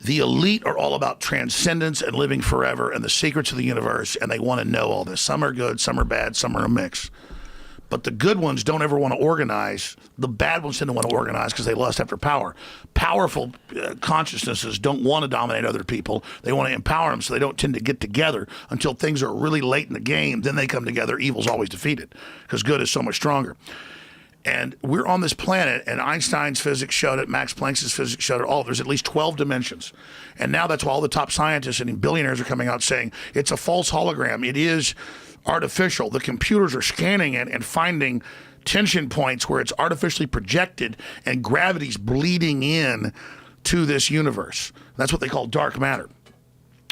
The elite are all about transcendence and living forever and the secrets of the universe, and they want to know all this. Some are good, some are bad, some are a mix. But the good ones don't ever want to organize. The bad ones tend to want to organize because they lust after power. Powerful consciousnesses don't want to dominate other people. They want to empower them, so they don't tend to get together until things are really late in the game. Then they come together. Evil's always defeated because good is so much stronger. And we're on this planet, and Einstein's physics showed it, Max Planck's physics showed it, there's at least 12 dimensions. And now that's why all the top scientists and billionaires are coming out saying it's a false hologram. It is artificial. The computers are scanning it and finding tension points where it's artificially projected and gravity's bleeding in to this universe. That's what they call dark matter.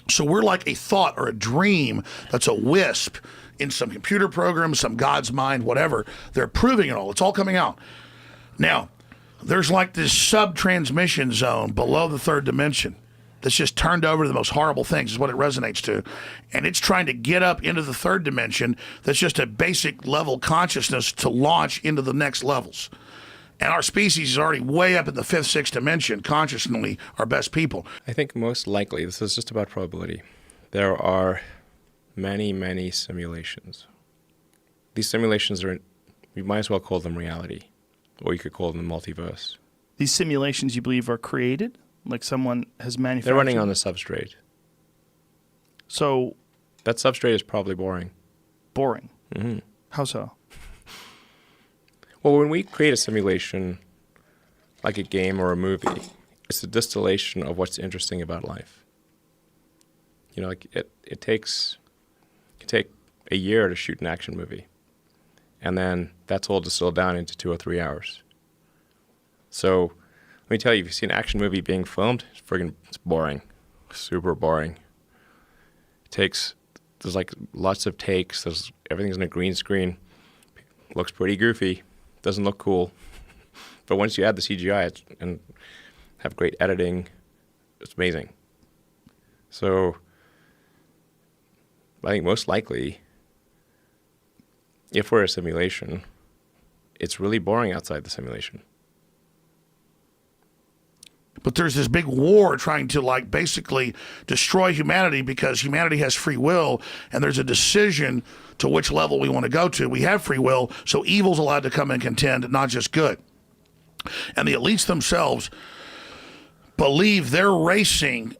So we're like a thought or a dream that's a wisp in some computer program, some God's mind, whatever. They're proving it all. It's all coming out. Now, there's like this sub-transmission zone below the third dimension that's just turned over to the most horrible things is what it resonates to. And it's trying to get up into the third dimension that's just a basic level consciousness to launch into the next levels. And our species is already way up in the fifth, sixth dimension, consciously our best people. I think most likely, this is just about probability, there are many, many simulations. These simulations are, you might as well call them reality, or you could call them the multiverse. These simulations, you believe, are created? Like someone has manufactured? They're running on the substrate. So that substrate is probably boring. Boring? Mm-hmm. How so? Well, when we create a simulation, like a game or a movie, it's a distillation of what's interesting about life. You know, like it takes a year to shoot an action movie, and then that's all distilled down into 2 or 3 hours. So let me tell you, if you see an action movie being filmed, it's boring, super boring. There's like lots of takes. Everything's in a green screen. Looks pretty goofy. Doesn't look cool. But once you add the CGI and have great editing, it's amazing. So I think most likely, if we're a simulation, it's really boring outside the simulation. But there's this big war trying to like basically destroy humanity because humanity has free will and there's a decision to which level we want to go to. We have free will, so evil's allowed to come and contend, not just good. And the elites themselves believe they're racing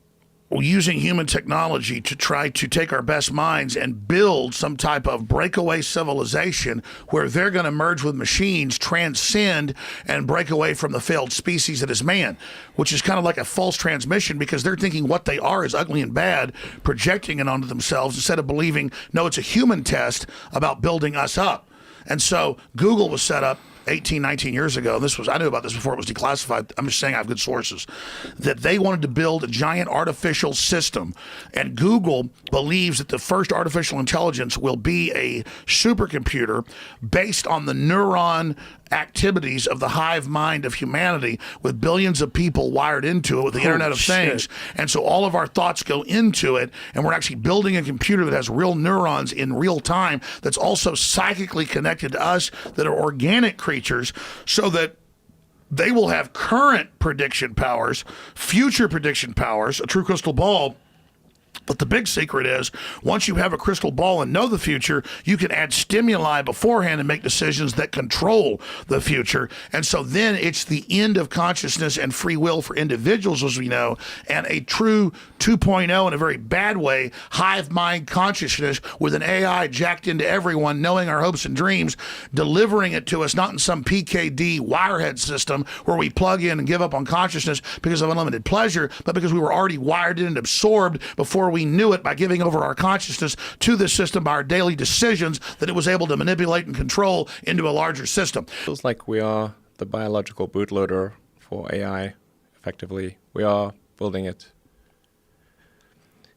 using human technology to try to take our best minds and build some type of breakaway civilization where they're going to merge with machines, transcend, and break away from the failed species that is man, which is kind of like a false transmission because they're thinking what they are is ugly and bad, projecting it onto themselves instead of believing, no, it's a human test about building us up. And so Google was set up 18, 19 years ago, I knew about this before it was declassified, I'm just saying I have good sources, that they wanted to build a giant artificial system. And Google believes that the first artificial intelligence will be a supercomputer based on the neuron activities of the hive mind of humanity with billions of people wired into it with the Internet of Things. And so all of our thoughts go into it, and we're actually building a computer that has real neurons in real time that's also psychically connected to us, that are organic creatures, so that they will have current prediction powers, future prediction powers, a true crystal ball. But the big secret is, once you have a crystal ball and know the future, you can add stimuli beforehand and make decisions that control the future. And so then it's the end of consciousness and free will for individuals, as we know, and a true 2.0 in a very bad way, hive mind consciousness with an AI jacked into everyone, knowing our hopes and dreams, delivering it to us, not in some PKD wirehead system where we plug in and give up on consciousness because of unlimited pleasure, but because we were already wired in and absorbed before we knew it by giving over our consciousness to this system by our daily decisions that it was able to manipulate and control into a larger system. It feels like we are the biological bootloader for AI, effectively. We are building it.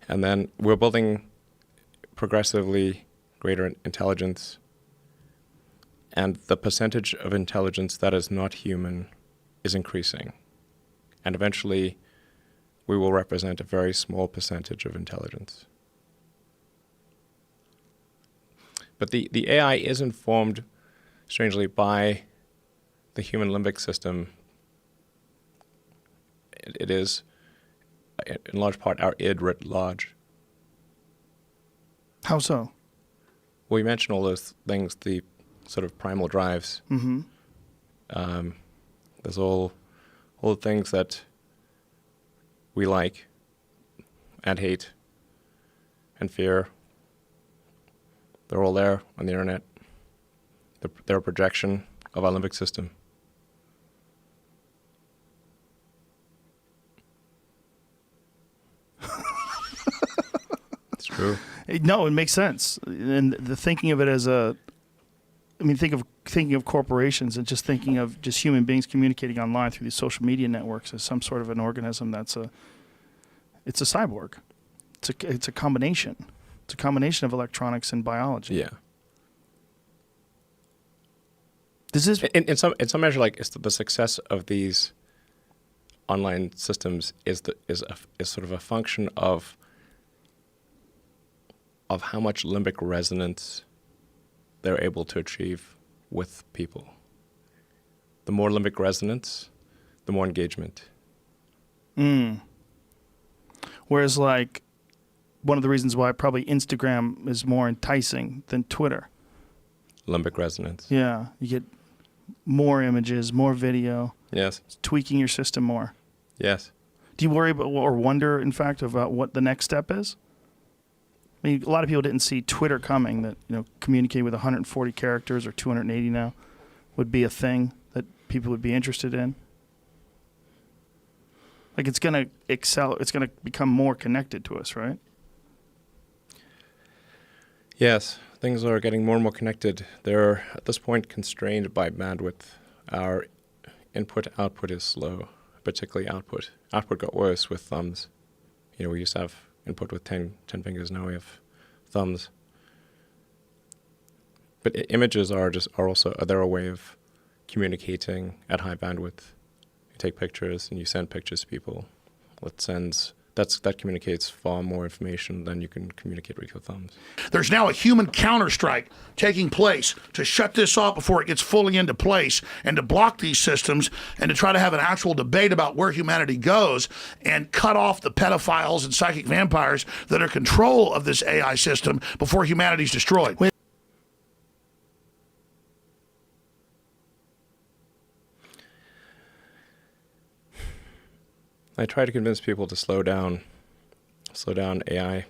And then we're building progressively greater intelligence. And the percentage of intelligence that is not human is increasing. And eventually, we will represent a very small percentage of intelligence. But the AI is informed, strangely, by the human limbic system. It is in large part, our id writ large. How so? Well, you mentioned all those things, the sort of primal drives. Mm-hmm. There's all the things that we like and hate and fear. They're all there on the internet. They're a projection of our limbic system. It's true. No, it makes sense. And the thinking of it as thinking of corporations and just thinking of just human beings communicating online through these social media networks as some sort of an organism it's a cyborg. It's a combination. It's a combination of electronics and biology. Yeah. Does this In some measure, like the success of these online systems is sort of a function of how much limbic resonance they're able to achieve with people. The more limbic resonance, the more engagement. Whereas, like, one of the reasons why probably Instagram is more enticing than Twitter. Limbic resonance. Yeah, you get more images, more video. Yes. It's tweaking your system more. Yes. Do you worry about or wonder, in fact, about what the next step is? I mean, a lot of people didn't see Twitter coming, that, communicating with 140 characters or 280 now would be a thing that people would be interested in. Like, it's going to it's going to become more connected to us, right? Yes. Things are getting more and more connected. They're, at this point, constrained by bandwidth. Our input-output is slow, particularly output. Output got worse with thumbs. We used to have input with 10 fingers, now we have thumbs. But images are they're a way of communicating at high bandwidth. You take pictures and you send pictures to people. That communicates far more information than you can communicate with your thumbs. There's now a human counterstrike taking place to shut this off before it gets fully into place and to block these systems and to try to have an actual debate about where humanity goes and cut off the pedophiles and psychic vampires that are in control of this AI system before humanity's destroyed. I try to convince people to slow down AI,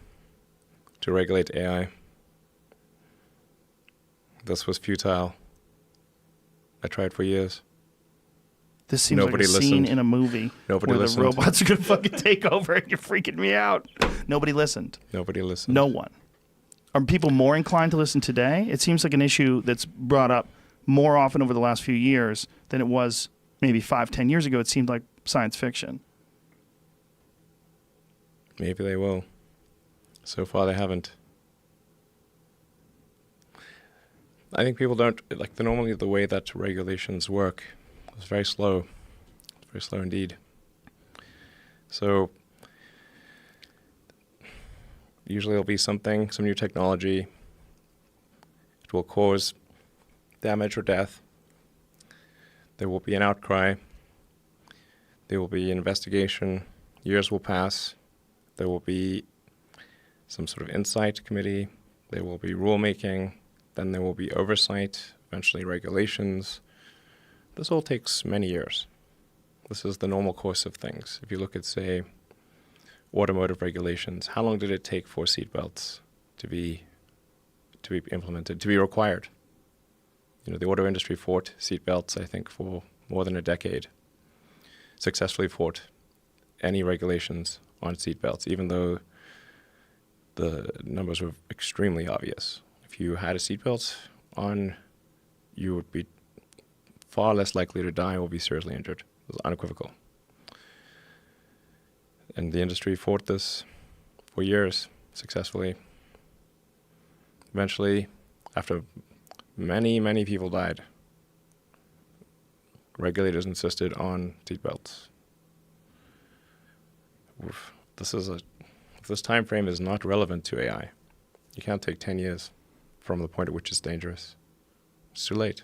to regulate AI. This was futile. I tried for years. This seems Nobody like a scene listened. in a movie Nobody where listened. the robots are going to fucking take over and you're freaking me out. Nobody listened. Nobody listened. No one. Are people more inclined to listen today? It seems like an issue that's brought up more often over the last few years than it was maybe 5-10 years ago. It seemed like science fiction. Maybe they will. So far, they haven't. I think people don't normally the way that regulations work is very slow. It's very slow indeed. So usually there'll be some new technology. It will cause damage or death. There will be an outcry. There will be an investigation. Years will pass. There will be some sort of insight committee. There will be rulemaking. Then there will be oversight, eventually regulations. This all takes many years. This is the normal course of things. If you look at, say, automotive regulations, how long did it take for seatbelts to be implemented, to be required? The auto industry fought seatbelts, I think, for more than a decade. Successfully fought any regulations on seatbelts, even though the numbers were extremely obvious. If you had a seatbelt on, you would be far less likely to die or be seriously injured. It was unequivocal. And the industry fought this for years successfully. Eventually, after many, many people died, regulators insisted on seatbelts. This time frame is not relevant to AI. You can't take 10 years from the point at which it's dangerous. It's too late.